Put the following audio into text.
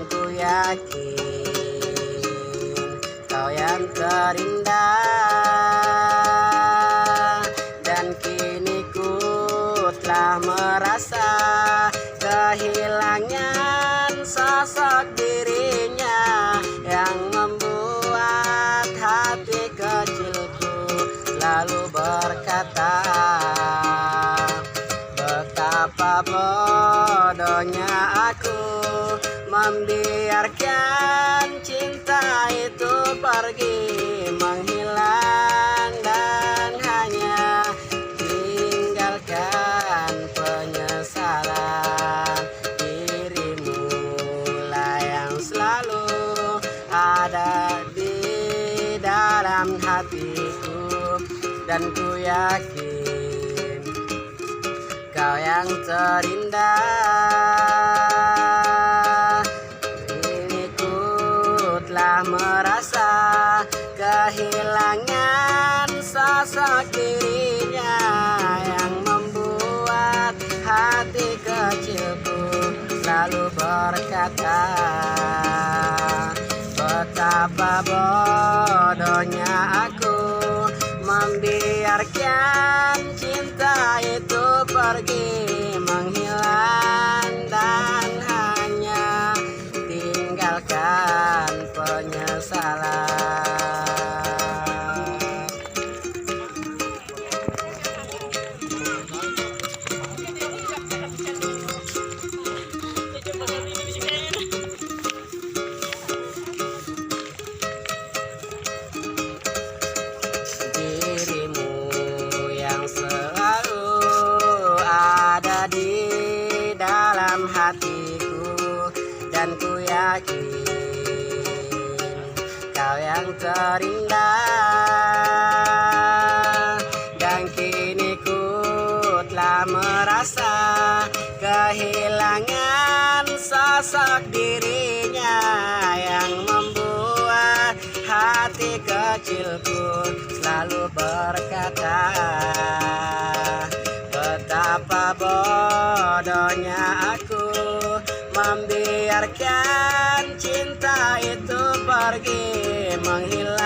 Dan ku yakin kau yang terindah. Dan kini ku telah merasa kehilangan sosok dirinya yang membuat hati kecilku lalu berkata, betapa bodohnya aku membiarkan cinta itu pergi menghilang dan hanya tinggalkan penyesalan. Dirimu lah yang selalu ada di dalam hatiku. Dan ku yakin kau yang terindah. Kini ku telah merasa kehilangan sosok dirinya yang membuat hati kecilku selalu berkata, betapa bodohnya aku membiarkan cinta itu pergi menghilang dan hanya tinggalkan penyesalan. Hatiku dan ku yakin kau yang terindah. Dan kini ku telah merasa kehilangan sosok dirinya yang membuat hati kecilku selalu berkata, betapa bodohnya aku membiarkan cinta itu pergi menghilang.